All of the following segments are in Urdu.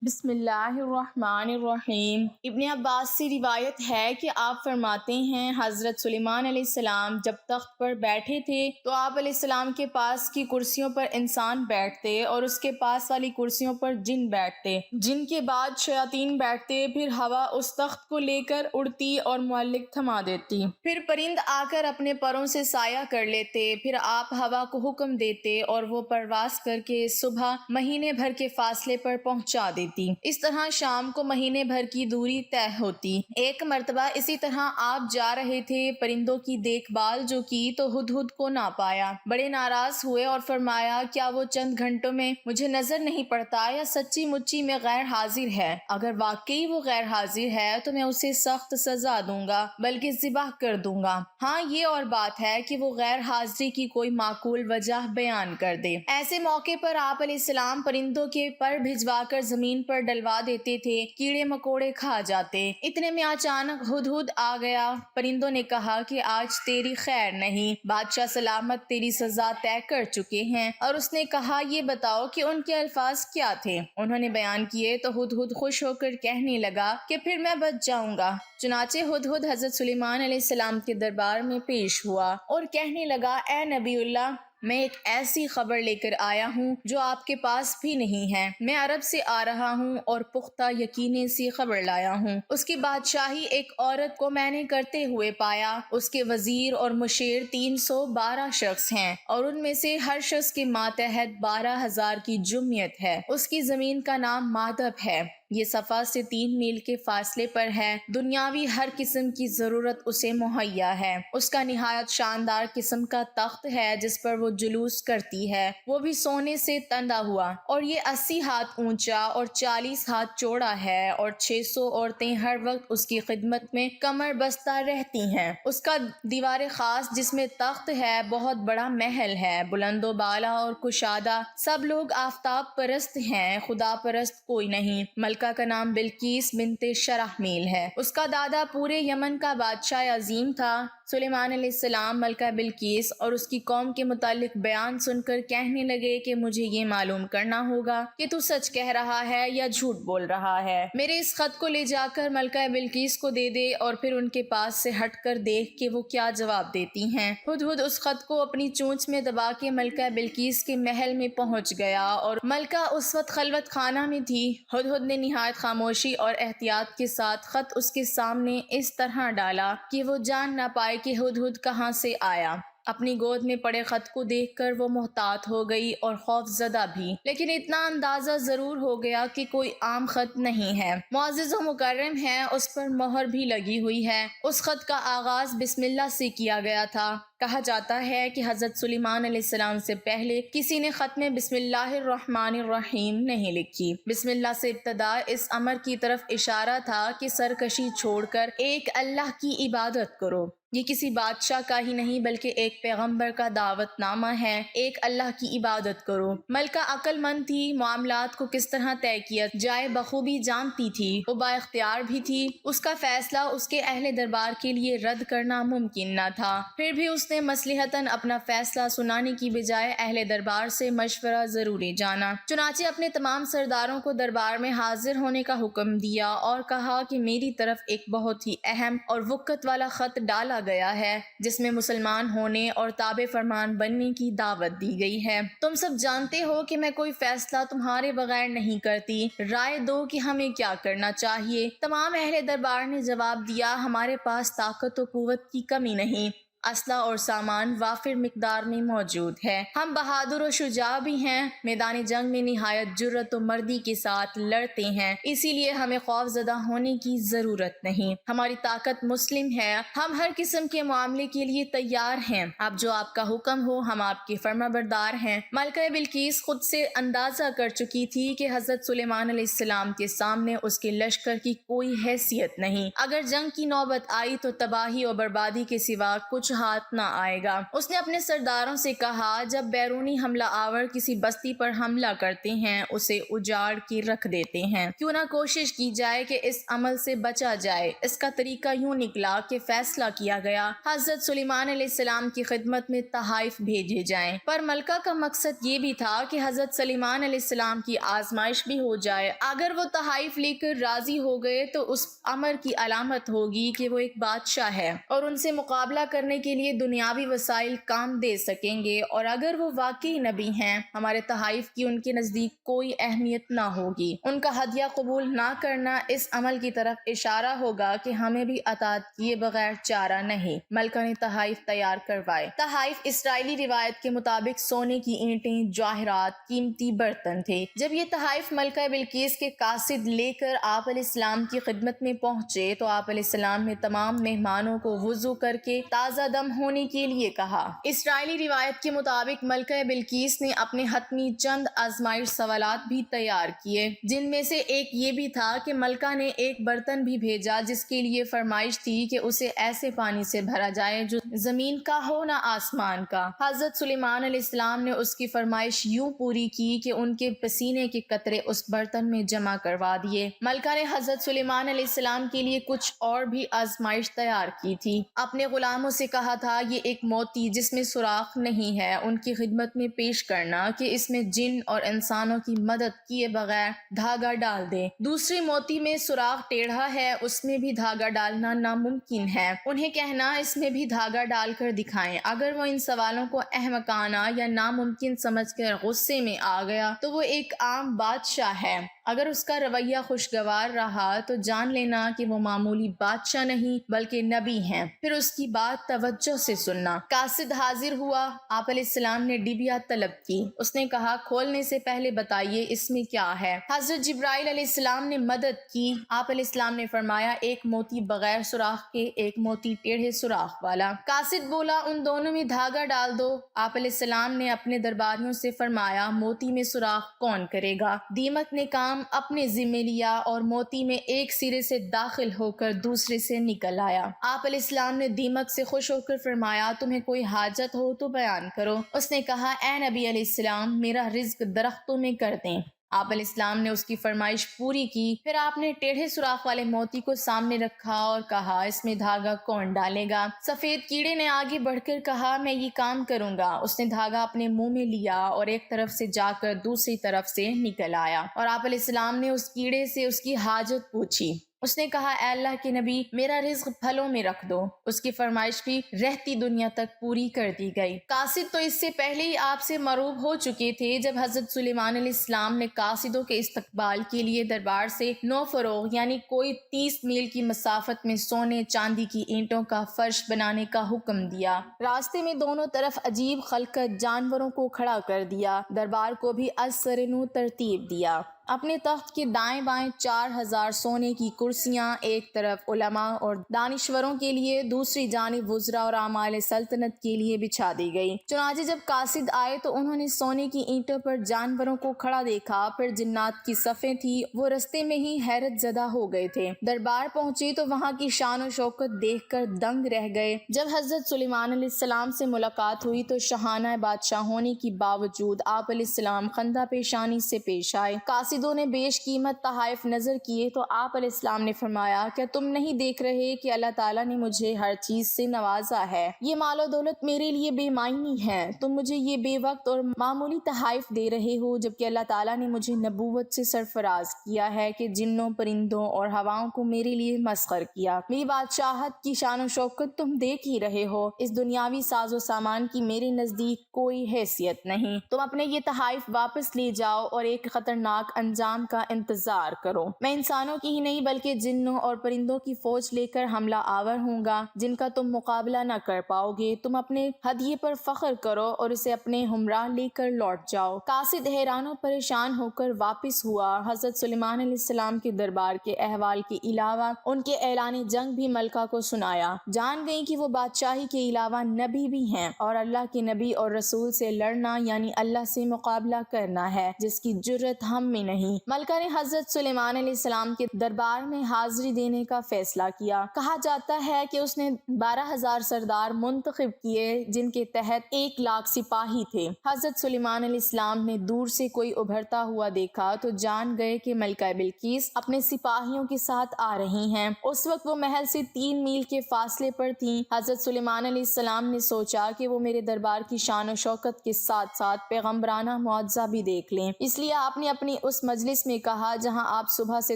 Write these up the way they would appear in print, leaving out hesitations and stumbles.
بسم اللہ الرحمن الرحیم۔ ابن عباس سے روایت ہے کہ آپ فرماتے ہیں حضرت سلیمان علیہ السلام جب تخت پر بیٹھے تھے تو آپ علیہ السلام کے پاس کی کرسیوں پر انسان بیٹھتے اور اس کے پاس والی کرسیوں پر جن بیٹھتے، جن کے بعد شیاطین بیٹھتے، پھر ہوا اس تخت کو لے کر اڑتی اور معلق تھما دیتی، پھر پرند آ کر اپنے پروں سے سایہ کر لیتے، پھر آپ ہوا کو حکم دیتے اور وہ پرواز کر کے صبح مہینے بھر کے فاصلے پر پہنچا دیتی۔ اس طرح شام کو مہینے بھر کی دوری طے ہوتی۔ ایک مرتبہ اسی طرح آپ جا رہے تھے، پرندوں کی دیکھ بھال جو کی تو ہدہد کو نہ پایا، بڑے ناراض ہوئے اور فرمایا کیا وہ چند گھنٹوں میں مجھے نظر نہیں پڑتا یا سچی مچی میں غیر حاضر ہے؟ اگر واقعی وہ غیر حاضر ہے تو میں اسے سخت سزا دوں گا بلکہ ذبح کر دوں گا۔ ہاں یہ اور بات ہے کہ وہ غیر حاضری کی کوئی معقول وجہ بیان کر دے۔ ایسے موقع پر آپ علیہ السلام پرندوں کے پر بھجوا کر زمین پر ڈلوا دیتے تھے، کیڑے مکوڑے کھا جاتے۔ اتنے میں اچانک ہدہد آ گیا۔ پرندوں نے کہا کہ آج تیری خیر نہیں، بادشاہ سلامت تیری سزا طے کر چکے ہیں۔ اور اس نے کہا یہ بتاؤ کہ ان کے الفاظ کیا تھے؟ انہوں نے بیان کیے تو ہدہد خوش ہو کر کہنے لگا کہ پھر میں بچ جاؤں گا۔ چنانچہ ہدہد حضرت سلیمان علیہ السلام کے دربار میں پیش ہوا اور کہنے لگا اے نبی اللہ، میں ایک ایسی خبر لے کر آیا ہوں جو آپ کے پاس بھی نہیں ہے۔ میں عرب سے آ رہا ہوں اور پختہ یقینے سی خبر لایا ہوں۔ اس کی بادشاہی ایک عورت کو میں نے کرتے ہوئے پایا۔ اس کے وزیر اور مشیر 312 شخص ہیں اور ان میں سے ہر شخص کے ماتحت 12,000 کی جمعیت ہے۔ اس کی زمین کا نام مادب ہے، یہ صفا سے 3 میل کے فاصلے پر ہے۔ دنیاوی ہر قسم کی ضرورت اسے مہیا ہے۔ اس کا نہایت شاندار قسم کا تخت ہے جس پر وہ جلوس کرتی ہے، وہ بھی سونے سے تندا ہوا، اور یہ 80 ہاتھ اونچا اور 40 ہاتھ چوڑا ہے، اور 600 عورتیں ہر وقت اس کی خدمت میں کمر بستہ رہتی ہیں۔ اس کا دیوار خاص جس میں تخت ہے بہت بڑا محل ہے، بلند و بالا اور کشادہ۔ سب لوگ آفتاب پرست ہیں، خدا پرست کوئی نہیں۔ ملکہ کا نام بلقیس بنت شرحمیل ہے۔ اس کا دادا پورے یمن کا بادشاہ عظیم تھا۔ سلیمان علیہ السلام ملکہ بلقیس اور اس کی قوم کے متعلق بیان سن کر کہنے لگے کہ مجھے یہ معلوم کرنا ہوگا کہ تو سچ کہہ رہا ہے یا جھوٹ بول رہا ہے۔ میرے اس خط کو لے جا کر ملکہ بلقیس کو دے دے اور پھر ان کے پاس سے ہٹ کر دیکھ کہ وہ کیا جواب دیتی ہیں۔ ہدہد اس خط کو اپنی چونچ میں دبا کے ملکہ بلقیس کے محل میں پہنچ گیا اور ملکہ اس وقت خلوت خانہ میں تھی۔ ہدہد نے نہایت خاموشی اور احتیاط کے ساتھ خط اس کے سامنے اس طرح ڈالا کہ وہ جان نہ پائے کہ ہدہد کہاں سے آیا۔ اپنی گود میں پڑے خط کو دیکھ کر وہ محتاط ہو گئی اور خوف زدہ بھی، لیکن اتنا اندازہ ضرور ہو گیا کہ کوئی عام خط نہیں ہے، معزز و مکرم ہے، اس پر مہر بھی لگی ہوئی ہے۔ اس خط کا آغاز بسم اللہ سے کیا گیا تھا۔ کہا جاتا ہے کہ حضرت سلیمان علیہ السلام سے پہلے کسی نے خط میں بسم اللہ الرحمن الرحیم نہیں لکھی۔ بسم اللہ سے ابتدا اس امر کی طرف اشارہ تھا کہ سرکشی چھوڑ کر ایک اللہ کی عبادت کرو۔ یہ کسی بادشاہ کا ہی نہیں بلکہ ایک پیغمبر کا دعوت نامہ ہے، ایک اللہ کی عبادت کرو۔ ملکہ عقل مند تھی، معاملات کو کس طرح طے کیا جائے بخوبی جانتی تھی، وہ با اختیار بھی تھی۔ اس کا فیصلہ اس کے اہل دربار کے لیے رد کرنا ممکن نہ تھا، پھر بھی اس نے مصلحتاً اپنا فیصلہ سنانے کی بجائے اہل دربار سے مشورہ ضروری جانا۔ چنانچہ اپنے تمام سرداروں کو دربار میں حاضر ہونے کا حکم دیا اور کہا کہ میری طرف ایک بہت ہی اہم اور وقت والا خط ڈالا گیا ہے جس میں مسلمان ہونے اور تابع فرمان بننے کی دعوت دی گئی ہے۔ تم سب جانتے ہو کہ میں کوئی فیصلہ تمہارے بغیر نہیں کرتی، رائے دو کہ ہمیں کیا کرنا چاہیے۔ تمام اہل دربار نے جواب دیا ہمارے پاس طاقت و قوت کی کمی نہیں، اسلحہ اور سامان وافر مقدار میں موجود ہے، ہم بہادر و شجاع بھی ہیں، میدان جنگ میں نہایت جرأت و مردی کے ساتھ لڑتے ہیں، اسی لیے ہمیں خوف زدہ ہونے کی ضرورت نہیں، ہماری طاقت مسلم ہے، ہم ہر قسم کے معاملے کے لیے تیار ہیں، اب جو آپ کا حکم ہو ہم آپ کے فرما بردار ہیں۔ ملکہ بلقیس خود سے اندازہ کر چکی تھی کہ حضرت سلیمان علیہ السلام کے سامنے اس کے لشکر کی کوئی حیثیت نہیں، اگر جنگ کی نوبت آئی تو تباہی اور بربادی کے سوا کچھ کچھ ہاتھ نہ آئے گا۔ اس نے اپنے سرداروں سے کہا جب بیرونی حملہ آور کسی بستی پر حملہ کرتے ہیں اسے اجاڑ کے رکھ دیتے ہیں، کیوں نہ کوشش کی جائے کہ اس عمل سے بچا جائے۔ اس کا طریقہ یوں نکلا کہ فیصلہ کیا گیا حضرت سلیمان علیہ السلام کی خدمت میں تحائف بھیجے جائیں، پر ملکہ کا مقصد یہ بھی تھا کہ حضرت سلیمان علیہ السلام کی آزمائش بھی ہو جائے۔ اگر وہ تحائف لے کر راضی ہو گئے تو اس امر کی علامت ہوگی کہ وہ ایک بادشاہ ہے اور ان سے مقابلہ کرنے کے لیے دنیاوی وسائل کام دے سکیں گے، اور اگر وہ واقعی نبی ہیں ہمارے تحائف کی ان کے نزدیک کوئی اہمیت نہ ہوگی۔ ان کا ہدیہ قبول نہ کرنا اس عمل کی طرف اشارہ ہوگا کہ ہمیں بھی اطاعت کیے بغیر چارہ نہیں۔ ملکہ نے تحائف تیار کروائے۔ تحائف اسرائیلی روایت کے مطابق سونے کی اینٹیں، جواہرات، قیمتی برتن تھے۔ جب یہ تحائف ملکہ بلقیس کے قاصد لے کر آپ علیہ السلام کی خدمت میں پہنچے تو آپ علیہ السلام نے تمام مہمانوں کو وضو کر کے تازہ دم ہونے کے لیے کہا۔ اسرائیلی روایت کے مطابق ملکہ بلقیس نے اپنے حتمی چند آزمائش سوالات بھی تیار کیے، جن میں سے ایک یہ بھی تھا کہ ملکہ نے ایک برتن بھی بھیجا جس کے لیے فرمائش تھی کہ اسے ایسے پانی سے بھرا جائے جو زمین کا ہو نہ آسمان کا۔ حضرت سلیمان علیہ السلام نے اس کی فرمائش یوں پوری کی کہ ان کے پسینے کے قطرے اس برتن میں جمع کروا دیے۔ ملکہ نے حضرت سلیمان علیہ السلام کے لیے کچھ اور بھی آزمائش تیار کی تھی۔ اپنے غلاموں سے کہا تھا یہ ایک موتی جس میں سوراخ نہیں ہے ان کی خدمت میں پیش کرنا کہ اس میں جن اور انسانوں کی مدد کیے بغیر دھاگا ڈال دے۔ دوسری موتی میں سوراخ ٹیڑھا ہے اس میں بھی دھاگا ڈالنا ناممکن ہے، انہیں کہنا اس میں بھی دھاگا ڈال کر دکھائیں۔ اگر وہ ان سوالوں کو احمقانہ یا ناممکن سمجھ کر غصے میں آ گیا تو وہ ایک عام بادشاہ ہے، اگر اس کا رویہ خوشگوار رہا تو جان لینا کہ وہ معمولی بادشاہ نہیں بلکہ نبی ہیں، پھر اس کی بات توجہ سے سننا۔ قاصد حاضر ہوا، آپ علیہ السلام نے ڈبیا طلب کی۔ اس نے کہا کھولنے سے پہلے بتائیے اس میں کیا ہے۔ حضرت جبرائیل علیہ السلام نے مدد کی۔ آپ علیہ السلام نے فرمایا ایک موتی بغیر سوراخ کے، ایک موتی ٹیڑھے سوراخ والا۔ قاصد بولا ان دونوں میں دھاگا ڈال دو۔ آپ علیہ السلام نے اپنے درباریوں سے فرمایا موتی میں سوراخ کون کرے گا؟ دیمک نے کام اپنے ذمہ لیا اور موتی میں ایک سرے سے داخل ہو کر دوسرے سے نکل آیا۔ آپ علیہ السلام نے دیمک سے خوش ہو کر فرمایا تمہیں کوئی حاجت ہو تو بیان کرو۔ اس نے کہا اے نبی علیہ السلام میرا رزق درختوں میں کر دیں۔ آپ علیہ السلام نے اس کی فرمائش پوری کی۔ پھر آپ نے ٹیڑھے سوراخ والے موتی کو سامنے رکھا اور کہا اس میں دھاگا کون ڈالے گا؟ سفید کیڑے نے آگے بڑھ کر کہا میں یہ کام کروں گا۔ اس نے دھاگا اپنے منہ میں لیا اور ایک طرف سے جا کر دوسری طرف سے نکل آیا، اور آپ علیہ السلام نے اس کیڑے سے اس کی حاجت پوچھی۔ اس نے کہا اے اللہ کے نبی میرا رزق پھلوں میں رکھ دو۔ اس کی فرمائش بھی رہتی دنیا تک پوری کر دی گئی۔ قاصد تو اس سے پہلے ہی آپ سے مروب ہو چکے تھے جب حضرت سلیمان علیہ السلام نے قاصدوں کے استقبال کے لیے دربار سے 9 فروغ یعنی کوئی 30 میل کی مسافت میں سونے چاندی کی اینٹوں کا فرش بنانے کا حکم دیا۔ راستے میں دونوں طرف عجیب خلقت جانوروں کو کھڑا کر دیا۔ دربار کو بھی از سر نو ترتیب دیا۔ اپنے تخت کے دائیں بائیں 4000 سونے کی کرسیاں، ایک طرف علماء اور دانشوروں کے لیے، دوسری جانب وزراء اور اعمال سلطنت کے لیے بچھا دی گئی۔ چنانچہ جب قاصد آئے تو انہوں نے سونے کی اینٹوں پر جانوروں کو کھڑا دیکھا، پھر جنات کی صفیں تھی، وہ رستے میں ہی حیرت زدہ ہو گئے تھے۔ دربار پہنچے تو وہاں کی شان و شوکت دیکھ کر دنگ رہ گئے۔ جب حضرت سلیمان علیہ السلام سے ملاقات ہوئی تو شاہانہ بادشاہ ہونے کی باوجود آپ علیہ السلام خندہ پیشانی سے پیش آئے۔ قاصدوں نے بیش قیمت تحائف نظر کیے تو آپ علیہ السلام نے فرمایا کیا تم نہیں دیکھ رہے کہ اللہ تعالیٰ نے مجھے ہر چیز سے نوازا ہے؟ یہ مال و دولت میرے لیے بے معنی ہے، تم مجھے یہ بے وقت اور معمولی تحائف دے رہے ہو، جبکہ اللہ تعالیٰ نے مجھے نبوت سے سرفراز کیا ہے کہ جنوں، پرندوں اور ہواؤں کو میرے لیے مسخر کیا۔ میری بادشاہت کی شان و شوکت تم دیکھ ہی رہے ہو، اس دنیاوی ساز و سامان کی میرے نزدیک کوئی حیثیت نہیں۔ تم اپنے یہ تحائف واپس لے جاؤ اور ایک خطرناک انجام کا انتظار کرو۔ میں انسانوں کی ہی نہیں بلکہ جنوں اور پرندوں کی فوج لے کر حملہ آور ہوں گا جن کا تم مقابلہ نہ کر پاؤ گے۔ تم اپنے ہدیے پر فخر کرو اور اسے اپنے ہمراہ لے کر لوٹ جاؤ۔ قاصد حیران و پریشان ہو کر واپس ہوا۔ حضرت سلیمان علیہ السلام کے دربار کے احوال کے علاوہ ان کے اعلان جنگ بھی ملکہ کو سنایا۔ جان گئی کہ وہ بادشاہی کے علاوہ نبی بھی ہیں اور اللہ کے نبی اور رسول سے لڑنا یعنی اللہ سے مقابلہ کرنا ہے جس کی جرت ہم میں نہیں نہیں۔ ملکہ نے حضرت سلیمان علیہ السلام کے دربار میں حاضری دینے کا فیصلہ کیا۔ کہا جاتا ہے کہ اس نے 12,000 سردار منتخب کیے جن کے تحت 1,00,000 سپاہی تھے۔ حضرت سلیمان علیہ السلام نے دور سے کوئی ابھرتا ہوا دیکھا تو جان گئے کہ ملکہ بلقیس اپنے سپاہیوں کے ساتھ آ رہی ہیں۔ اس وقت وہ محل سے 3 میل کے فاصلے پر تھیں۔ حضرت سلیمان علیہ السلام نے سوچا کہ وہ میرے دربار کی شان و شوکت کے ساتھ ساتھ پیغمبرانہ معجزہ بھی دیکھ لیں، اس لیے آپ نے اپنی اس مجلس میں کہا جہاں آپ صبح سے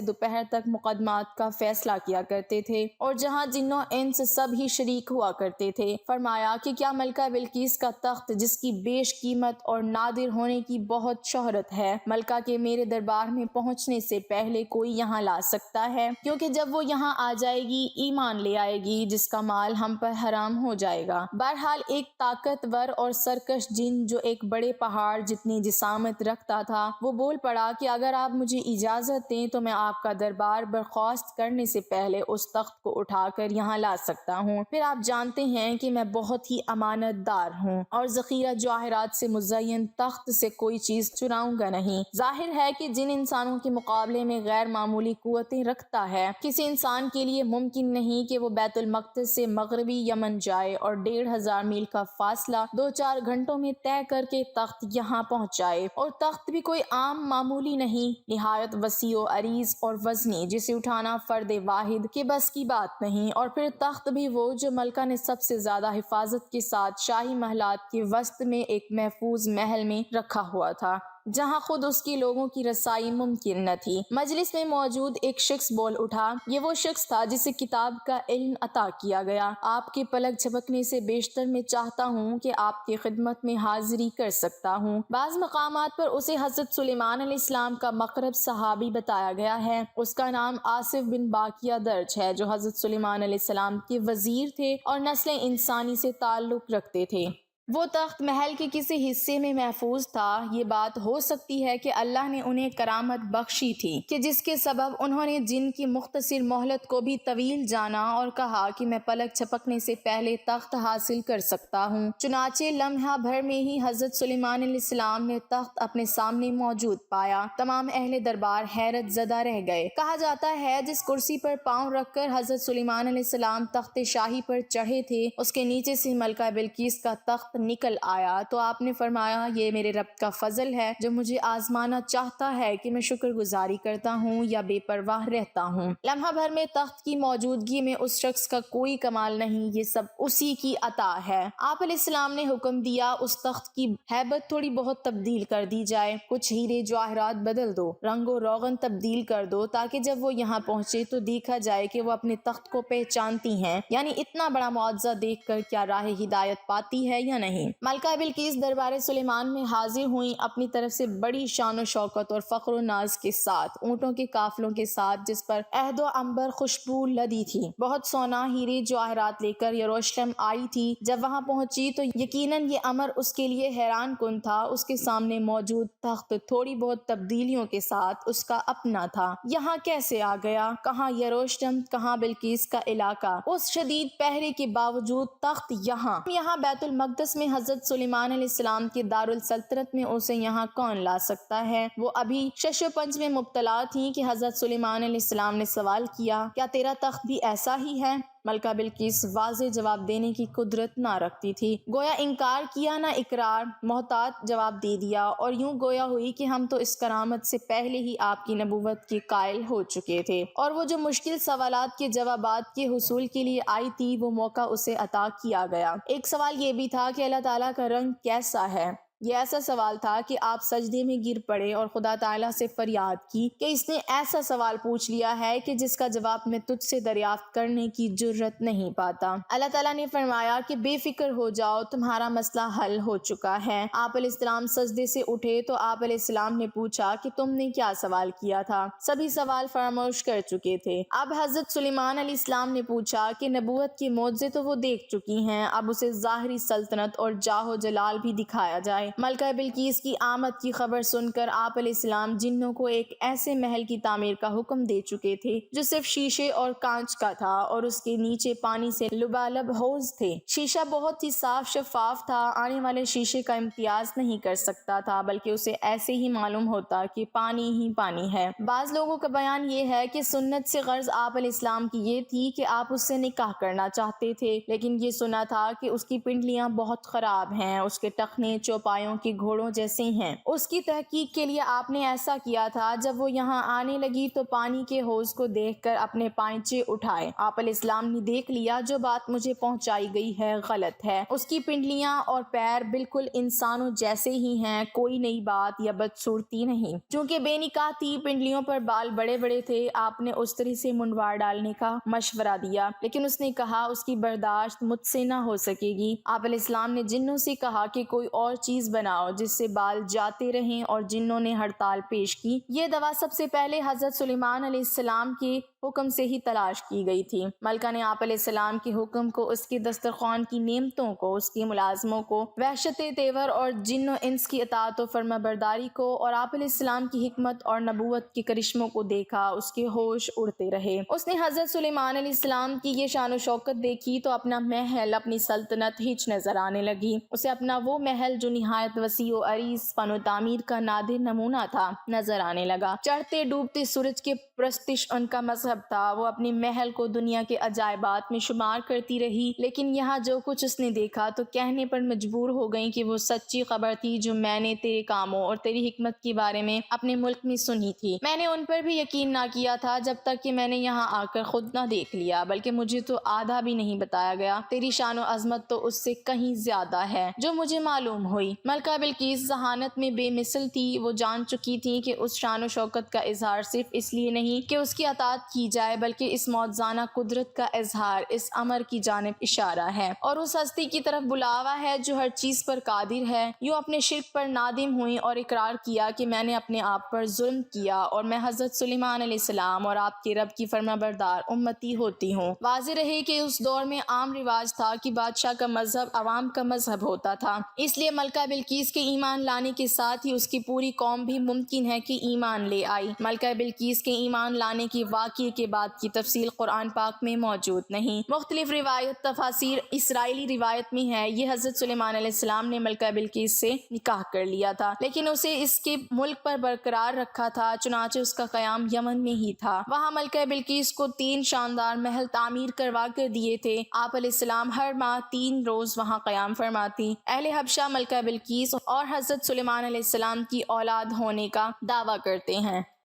دوپہر تک مقدمات کا فیصلہ کیا کرتے تھے اور جہاں جن و انس سب ہی شریک ہوا کرتے تھے، فرمایا کہ کیا ملکہ بلقیس کا تخت جس کی بیش قیمت اور نادر ہونے کی بہت شہرت ہے، ملکہ کے میرے دربار میں پہنچنے سے پہلے کوئی یہاں لا سکتا ہے؟ کیونکہ جب وہ یہاں آ جائے گی ایمان لے آئے گی جس کا مال ہم پر حرام ہو جائے گا۔ بہرحال ایک طاقتور اور سرکش جن جو ایک بڑے پہاڑ جتنی جسامت رکھتا تھا وہ بول پڑا کہ اگر آپ مجھے اجازت دیں تو میں آپ کا دربار برخاست کرنے سے پہلے اس تخت کو اٹھا کر یہاں لا سکتا ہوں۔ پھر آپ جانتے ہیں کہ میں بہت ہی امانت دار ہوں اور ذخیرہ جواہرات سے مزین تخت سے کوئی چیز چراؤں گا نہیں۔ ظاہر ہے کہ جن انسانوں کے مقابلے میں غیر معمولی قوتیں رکھتا ہے، کسی انسان کے لیے ممکن نہیں کہ وہ بیت المقدس سے مغربی یمن جائے اور 1,500 میل کا فاصلہ 2-4 گھنٹوں میں طے کر کے تخت یہاں پہنچائے، اور تخت بھی کوئی عام معمولی نہیں، نہایت وسیع و عریض اور وزنی جسے اٹھانا فرد واحد کے بس کی بات نہیں، اور پھر تخت بھی وہ جو ملکہ نے سب سے زیادہ حفاظت کے ساتھ شاہی محلات کے وسط میں ایک محفوظ محل میں رکھا ہوا تھا جہاں خود اس کی لوگوں کی رسائی ممکن نہ تھی۔ مجلس میں موجود ایک شخص بول اٹھا، یہ وہ شخص تھا جسے کتاب کا علم عطا کیا گیا۔ آپ کے پلک جھپکنے سے بیشتر میں چاہتا ہوں کہ آپ کی خدمت میں حاضری کر سکتا ہوں۔ بعض مقامات پر اسے حضرت سلیمان علیہ السلام کا مقرب صحابی بتایا گیا ہے۔ اس کا نام آصف بن باقیہ درج ہے جو حضرت سلیمان علیہ السلام کے وزیر تھے اور نسل انسانی سے تعلق رکھتے تھے۔ وہ تخت محل کے کسی حصے میں محفوظ تھا۔ یہ بات ہو سکتی ہے کہ اللہ نے انہیں کرامت بخشی تھی کہ جس کے سبب انہوں نے جن کی مختصر مہلت کو بھی طویل جانا اور کہا کہ میں پلک جھپکنے سے پہلے تخت حاصل کر سکتا ہوں۔ چنانچہ لمحہ بھر میں ہی حضرت سلیمان علیہ السلام نے تخت اپنے سامنے موجود پایا۔ تمام اہل دربار حیرت زدہ رہ گئے۔ کہا جاتا ہے جس کرسی پر پاؤں رکھ کر حضرت سلیمان علیہ السلام تخت شاہی پر چڑھے تھے اس کے نیچے سے ملکہ بلقیس کا تخت نکل آیا تو آپ نے فرمایا، یہ میرے رب کا فضل ہے جو مجھے آزمانا چاہتا ہے کہ میں شکر گزاری کرتا ہوں یا بے پرواہ رہتا ہوں۔ لمحہ بھر میں تخت کی موجودگی میں اس شخص کا کوئی کمال نہیں، یہ سب اسی کی عطا ہے۔ آپ علیہ السلام نے حکم دیا اس تخت کی ہیبت تھوڑی بہت تبدیل کر دی جائے، کچھ ہیرے جواہرات بدل دو، رنگ و روغن تبدیل کر دو تاکہ جب وہ یہاں پہنچے تو دیکھا جائے کہ وہ اپنے تخت کو پہچانتی ہیں، یعنی اتنا بڑا معجزہ دیکھ کر کیا راہ ہدایت پاتی ہے یا نہیں۔ ملکہ بلقیس دربار سلیمان میں حاضر ہوئیں اپنی طرف سے بڑی شان و شوکت اور فخر و ناز کے ساتھ، اونٹوں کے قافلوں کے ساتھ جس پر عہد و عنبر خوشبو لدی تھی، بہت سونا ہیرے جواہرات لے کر یروشلم آئی تھی۔ جب وہاں پہنچی تو یقیناً یہ امر اس کے لیے حیران کن تھا۔ اس کے سامنے موجود تخت تھوڑی بہت تبدیلیوں کے ساتھ اس کا اپنا تھا۔ یہاں کیسے آ گیا؟ کہاں یروشلم، کہاں بلقیس کا علاقہ؟ اس شدید پہرے کے باوجود تخت یہاں بیت المقدس میں حضرت سلیمان علیہ السلام کے دارالسلطنت میں اسے یہاں کون لا سکتا ہے؟ وہ ابھی شش و پنج میں مبتلا تھیں کہ حضرت سلیمان علیہ السلام نے سوال کیا، کیا تیرا تخت بھی ایسا ہی ہے؟ ملکہ بلقیس واضح جواب دینے کی قدرت نہ رکھتی تھی، گویا انکار کیا نہ اقرار، محتاط جواب دے دیا، اور یوں گویا ہوئی کہ ہم تو اس کرامت سے پہلے ہی آپ کی نبوت کے قائل ہو چکے تھے، اور وہ جو مشکل سوالات کے جوابات کے حصول کے لیے آئی تھی وہ موقع اسے عطا کیا گیا۔ ایک سوال یہ بھی تھا کہ اللہ تعالیٰ کا رنگ کیسا ہے؟ یہ ایسا سوال تھا کہ آپ سجدے میں گر پڑے اور خدا تعالیٰ سے فریاد کی کہ اس نے ایسا سوال پوچھ لیا ہے کہ جس کا جواب میں تجھ سے دریافت کرنے کی جرت نہیں پاتا۔ اللہ تعالیٰ نے فرمایا کہ بے فکر ہو جاؤ، تمہارا مسئلہ حل ہو چکا ہے۔ آپ علیہ السلام سجدے سے اٹھے تو آپ علیہ السلام نے پوچھا کہ تم نے کیا سوال کیا تھا؟ سبھی سوال فراموش کر چکے تھے۔ اب حضرت سلیمان علیہ السلام نے پوچھا کہ نبوت کے معجزے تو وہ دیکھ چکی ہیں، اب اسے ظاہری سلطنت اور جاہ و جلال بھی دکھایا جائے۔ ملکہ بلقیس کی آمد کی خبر سن کر آپ علیہ السلام جنوں کو ایک ایسے محل کی تعمیر کا حکم دے چکے تھے جو صرف شیشے اور کانچ کا تھا اور اس کے نیچے پانی سے لبالب حوض تھے۔ شیشہ بہت ہی صاف شفاف تھا، آنے والے شیشے کا امتیاز نہیں کر سکتا تھا بلکہ اسے ایسے ہی معلوم ہوتا کہ پانی ہی پانی ہے۔ بعض لوگوں کا بیان یہ ہے کہ سنت سے غرض آپ علیہ السلام کی یہ تھی کہ آپ اس سے نکاح کرنا چاہتے تھے، لیکن یہ سنا تھا کہ اس کی پنڈلیاں بہت خراب ہیں، اس کے ٹخنے چوپایوں کے گھوڑوں جیسے ہیں۔ اس کی تحقیق کے لیے آپ نے ایسا کیا تھا، جب وہ یہاں آنے لگی تو پانی کے حوض کو دیکھ کر اپنے پائنچے اٹھائے۔ آپ علیہ السلام نے دیکھ لیا جو بات مجھے پہنچائی گئی ہے غلط ہے، اس کی پنڈلیاں اور پیر بالکل انسانوں جیسے ہی ہیں، کوئی نئی بات یا بدصورتی نہیں۔ چونکہ بے نکاح تھی، پنڈلیوں پر بال بڑے بڑے تھے، آپ نے استری سے منوار ڈالنے کا مشورہ دیا، لیکن اس نے کہا اس کی برداشت مجھ سے نہ ہو سکے گی۔ آپ علیہ السلام نے جنوں سے کہا کہ کوئی اور چیز بناؤ جس سے بال جاتے رہیں، اور جنوں نے ہڑتال پیش کی۔ یہ دوا سب سے پہلے حضرت سلیمان علیہ السلام کے حکم سے ہی تلاش کی گئی تھی۔ ملکہ نے آپ علیہ السلام کے حکم کو، اس کے دسترخوان کی نعمتوں کو، اس کے ملازموں کو، وحشت تیور اور جن و انس کی اطاعت و فرما برداری کو، اور آپ علیہ السلام کی حکمت اور نبوت کے کرشموں کو دیکھا۔ اس کے ہوش اڑتے رہے۔ اس نے حضرت سلیمان علیہ السلام کی یہ شان و شوکت دیکھی تو اپنا محل، اپنی سلطنت ہچ نظر آنے لگی۔ اسے اپنا وہ محل جو نہایت وسیع و عریض فن و تعمیر کا نادر نمونہ تھا نظر آنے لگا۔ چڑھتے ڈوبتے سورج کے پرستش ان کا مذہب تھا۔ وہ اپنے محل کو دنیا کے عجائبات میں شمار کرتی رہی، لیکن یہاں جو کچھ اس نے دیکھا تو کہنے پر مجبور ہو گئی کہ وہ سچی خبر تھی جو میں نے تیرے کاموں اور تیری حکمت کے بارے میں اپنے ملک میں سنی تھی۔ میں نے ان پر بھی یقین نہ کیا تھا جب تک کہ میں نے یہاں آ کر خود نہ دیکھ لیا، بلکہ مجھے تو آدھا بھی نہیں بتایا گیا۔ تیری شان و عظمت تو اس سے کہیں زیادہ ہے جو مجھے معلوم ہوئی۔ ملکہ بلقیس ذہانت میں بے مثل تھی۔ وہ جان چکی تھی کہ اس شان و شوکت کا اظہار صرف اس لیے نہیں کہ اس کی اطاعت کی جائے، بلکہ اس موزانہ قدرت کا اظہار اس امر کی جانب اشارہ ہے اور اس ہستی کی طرف بلاوا ہے جو ہر چیز پر قادر ہے۔ یوں اپنے شرک پر نادم ہوئی اور اقرار کیا کہ میں نے اپنے آپ پر ظلم کیا اور میں حضرت سلیمان علیہ السلام اور آپ کے رب کی فرما بردار امتی ہوتی ہوں۔ واضح رہے کہ اس دور میں عام رواج تھا کہ بادشاہ کا مذہب عوام کا مذہب ہوتا تھا، اس لیے ملکہ بلقیس کے ایمان لانے کے ساتھ ہی اس کی پوری قوم بھی ممکن ہے کہ ایمان لے آئی۔ ملکہ بلقیس کے ایمان لانے کے واقعے کے بعد کی تفصیل قرآن پاک میں موجود نہیں۔ مختلف روایت تفاسیر اسرائیلی روایت میں ہے یہ حضرت سلیمان علیہ السلام نے ملکہ بلقیس سے نکاح کر لیا تھا، لیکن اسے اس کے ملک پر برقرار رکھا تھا، چنانچہ اس کا قیام یمن میں ہی تھا۔ وہاں ملکہ بلقیس کو 3 شاندار محل تعمیر کروا کر دیے تھے۔ آپ علیہ السلام ہر ماہ 3 روز وہاں قیام فرماتی۔ اہل حبشہ ملکہ بلقیس اور حضرت سلیمان علیہ السلام کی اولاد ہونے کا دعویٰ کرتے ہیں۔